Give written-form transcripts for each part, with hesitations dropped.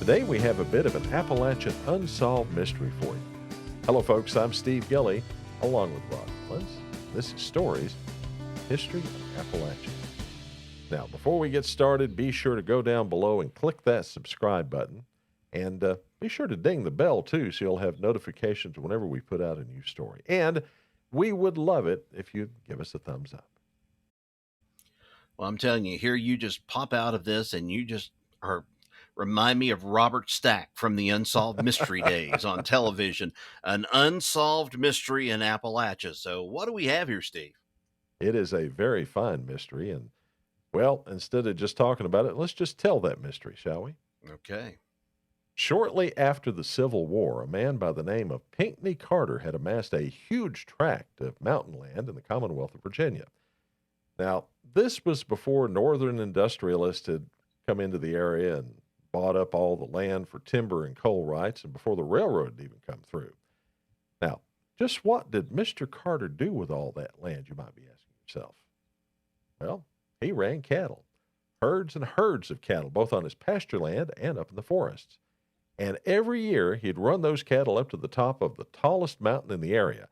Today we have a bit of an Appalachian unsolved mystery for you. Hello folks, I'm Steve Gilly, along with Rod Mullins. This is Stories, History of Appalachia. Now, before we get started, be sure to go down below and click that subscribe button. And be sure to ding the bell, too, so you'll have notifications whenever we put out a new story. And we would love it if you'd give us a thumbs up. Well, I'm telling you, here you just pop out of this and you just remind me of Robert Stack from the Unsolved Mystery days on television. An unsolved mystery in Appalachia. So what do we have here, Steve? It is a very fine mystery. And, well, instead of just talking about it, let's just tell that mystery, shall we? Okay. Shortly after the Civil War, a man by the name of Pinckney Carter had amassed a huge tract of mountain land in the Commonwealth of Virginia. Now, this was before northern industrialists had come into the area and bought up all the land for timber and coal rights, and before the railroad had even come through. Now, just what did Mr. Carter do with all that land, you might be asking yourself? Well, he ran cattle, herds and herds of cattle, both on his pasture land and up in the forests. And every year he'd run those cattle up to the top of the tallest mountain in the area,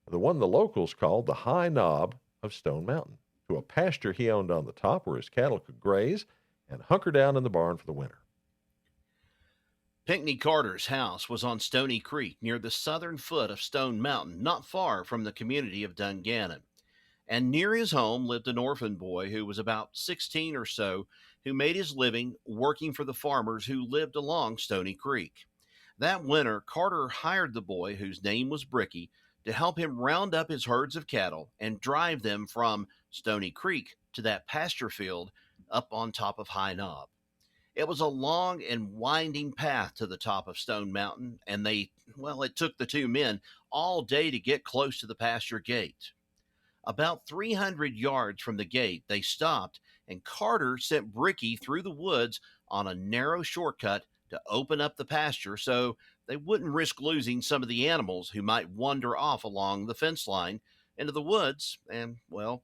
the one the locals called the High Knob of Stone Mountain, to a pasture he owned on the top where his cattle could graze and hunker down in the barn for the winter. Pinckney Carter's house was on Stony Creek near the southern foot of Stone Mountain, not far from the community of Dungannon. And near his home lived an orphan boy who was about 16 or so, who made his living working for the farmers who lived along Stony Creek. That winter, Carter hired the boy, whose name was Bricky, to help him round up his herds of cattle and drive them from Stony Creek to that pasture field up on top of High Knob. It was a long and winding path to the top of Stone Mountain, and it took the two men all day to get close to the pasture gate. About 300 yards from the gate, they stopped, and Carter sent Bricky through the woods on a narrow shortcut to open up the pasture so they wouldn't risk losing some of the animals who might wander off along the fence line into the woods and,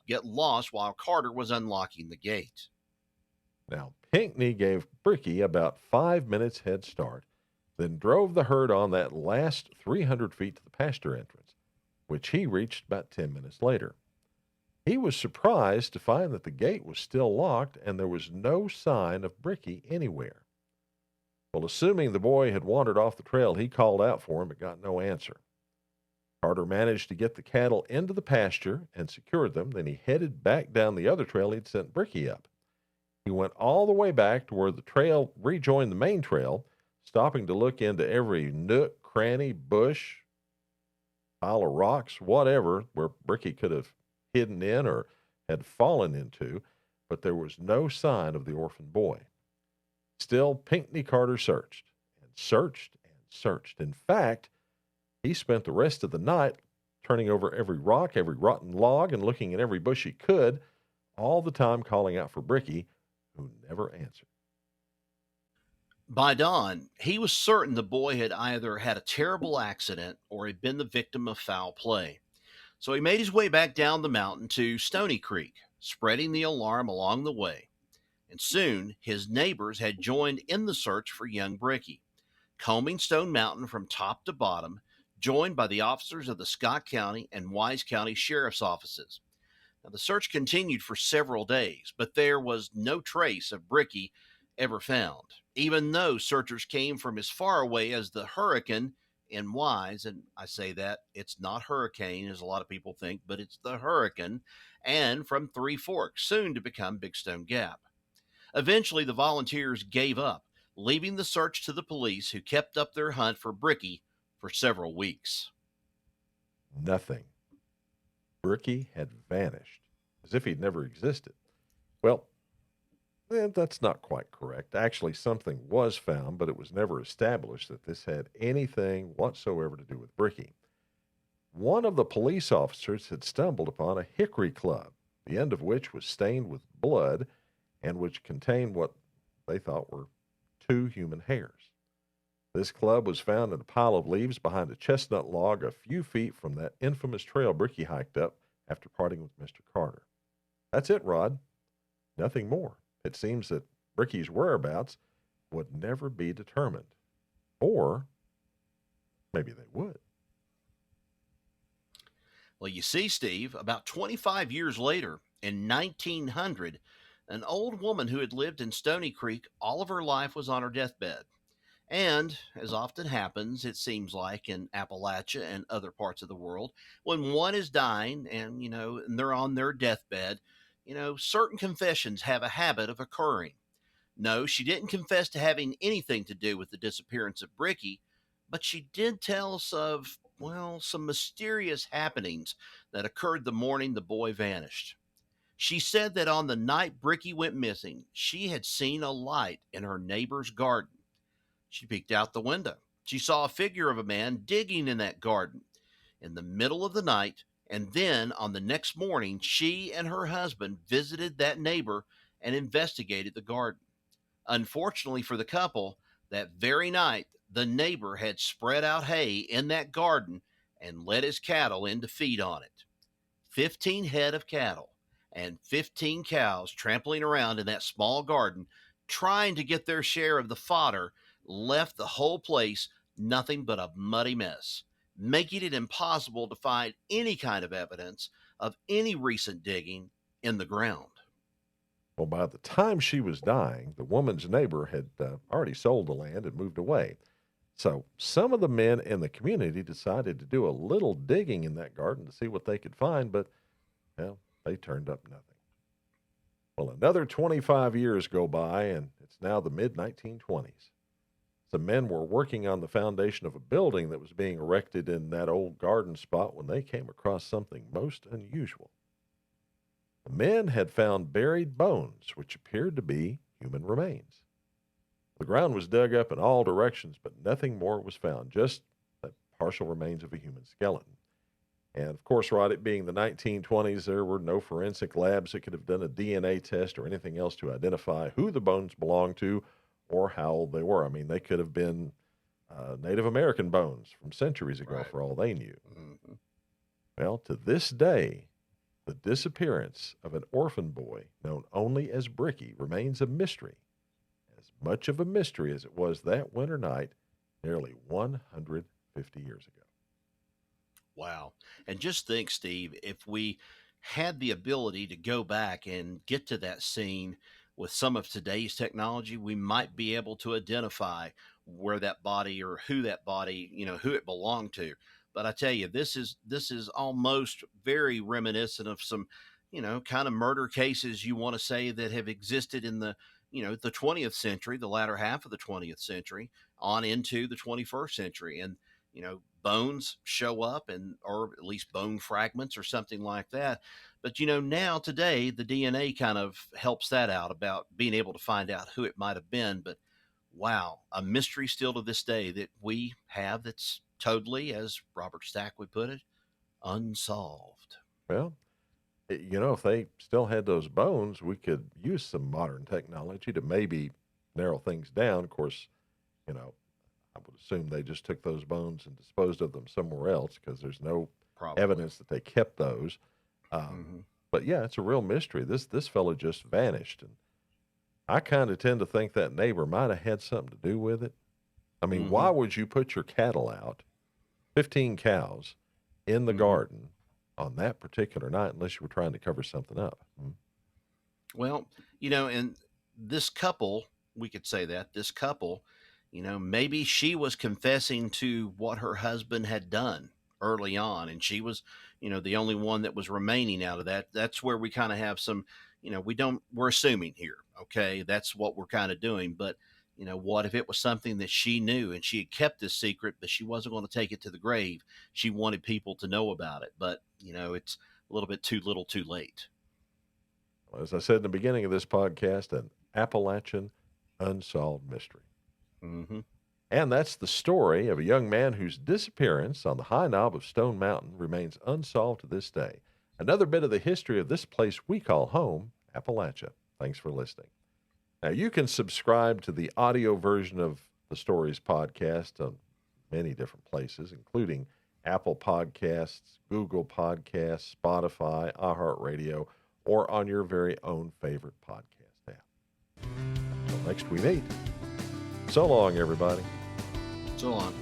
get lost while Carter was unlocking the gate. Now, Pinckney gave Bricky about 5 minutes head start, then drove the herd on that last 300 feet to the pasture entrance, which he reached about 10 minutes later. He was surprised to find that the gate was still locked and there was no sign of Bricky anywhere. Well, assuming the boy had wandered off the trail, he called out for him but got no answer. Carter managed to get the cattle into the pasture and secured them. Then he headed back down the other trail he'd sent Bricky up. He went all the way back to where the trail rejoined the main trail, stopping to look into every nook, cranny, bush, pile of rocks, whatever, where Bricky could have hidden in or had fallen into, but there was no sign of the orphan boy. Still, Pinckney Carter searched and searched and searched. In fact, he spent the rest of the night turning over every rock, every rotten log, and looking in every bush he could, all the time calling out for Bricky, who never answered. By dawn, he was certain the boy had either had a terrible accident or had been the victim of foul play. So he made his way back down the mountain to Stony Creek, spreading the alarm along the way. And soon his neighbors had joined in the search for young Bricky, combing Stone Mountain from top to bottom, joined by the officers of the Scott County and Wise County Sheriff's offices. Now, the search continued for several days, but there was no trace of Bricky ever found, even though searchers came from as far away as the Hurricane in Wise, and I say that, it's not hurricane, as a lot of people think, but it's the Hurricane, and from Three Forks, soon to become Big Stone Gap. Eventually, the volunteers gave up, leaving the search to the police, who kept up their hunt for Bricky for several weeks. Nothing. Bricky had vanished, as if he'd never existed. Well, that's not quite correct. Actually, something was found, but it was never established that this had anything whatsoever to do with Bricky. One of the police officers had stumbled upon a hickory club, the end of which was stained with blood and which contained what they thought were 2 human hairs. This club was found in a pile of leaves behind a chestnut log a few feet from that infamous trail Bricky hiked up after parting with Mr. Carter. That's it, Rod. Nothing more. It seems that Bricky's whereabouts would never be determined. Or maybe they would. Well, you see, Steve, about 25 years later, in 1900, an old woman who had lived in Stony Creek all of her life was on her deathbed. And, as often happens, it seems like in Appalachia and other parts of the world, when one is dying and they're on their deathbed, certain confessions have a habit of occurring. No, she didn't confess to having anything to do with the disappearance of Bricky, but she did tell us of, well, some mysterious happenings that occurred the morning the boy vanished. She said that on the night Bricky went missing, she had seen a light in her neighbor's garden. She peeked out the window. She saw a figure of a man digging in that garden in the middle of the night. And then on the next morning, she and her husband visited that neighbor and investigated the garden. Unfortunately for the couple, that very night, the neighbor had spread out hay in that garden and let his cattle in to feed on it. 15 head of cattle and 15 cows trampling around in that small garden, trying to get their share of the fodder, left the whole place nothing but a muddy mess, making it impossible to find any kind of evidence of any recent digging in the ground. Well, by the time she was dying, the woman's neighbor had already sold the land and moved away. So some of the men in the community decided to do a little digging in that garden to see what they could find, but, well, they turned up nothing. Well, another 25 years go by, and it's now the mid-1920s. Some men were working on the foundation of a building that was being erected in that old garden spot when they came across something most unusual. The men had found buried bones, which appeared to be human remains. The ground was dug up in all directions, but nothing more was found, just the partial remains of a human skeleton. And of course, Rod, it being the 1920s, there were no forensic labs that could have done a DNA test or anything else to identify who the bones belonged to or how old they were. I mean, they could have been Native American bones from centuries ago, Right. for all they knew. Mm-hmm. Well, to this day, the disappearance of an orphan boy known only as Bricky remains a mystery, as much of a mystery as it was that winter night nearly 150 years ago. Wow. And just think, Steve, if we had the ability to go back and get to that scene with some of today's technology, we might be able to identify where that body or who that body, who it belonged to. But I tell you, this is almost very reminiscent of some, kind of murder cases you want to say that have existed in the 20th century, the latter half of the 20th century, on into the 21st century. And bones show up or at least bone fragments or something like that. But now today the DNA kind of helps that out about being able to find out who it might have been. But wow, a mystery still to this day that we have that's totally, as Robert Stack would put it, unsolved. Well, if they still had those bones, we could use some modern technology to maybe narrow things down. Of course, I would assume they just took those bones and disposed of them somewhere else because there's no Probably. evidence that they kept those. Hmm. But yeah, it's a real mystery. This fellow just vanished, and I kind of tend to think that neighbor might have had something to do with it. I mean, Hmm. why would you put your cattle out, 15 cows, in the Hmm. garden on that particular night unless you were trying to cover something up? Well, and this couple, we could say that this couple, maybe she was confessing to what her husband had done early on, and she was, the only one that was remaining out of that. That's where we kind of have some, we're assuming here, okay, that's what we're kind of doing. But, what if it was something that she knew and she had kept this secret, but she wasn't going to take it to the grave? She wanted people to know about it, but, it's a little bit too little too late. Well, as I said in the beginning of this podcast, an Appalachian unsolved mystery. Hmm. And that's the story of a young man whose disappearance on the high knob of Stone Mountain remains unsolved to this day. Another bit of the history of this place we call home, Appalachia. Thanks for listening. Now, you can subscribe to the audio version of the Stories podcast on many different places, including Apple Podcasts, Google Podcasts, Spotify, iHeartRadio, or on your very own favorite podcast app. Until next we meet, So long, everybody. So long.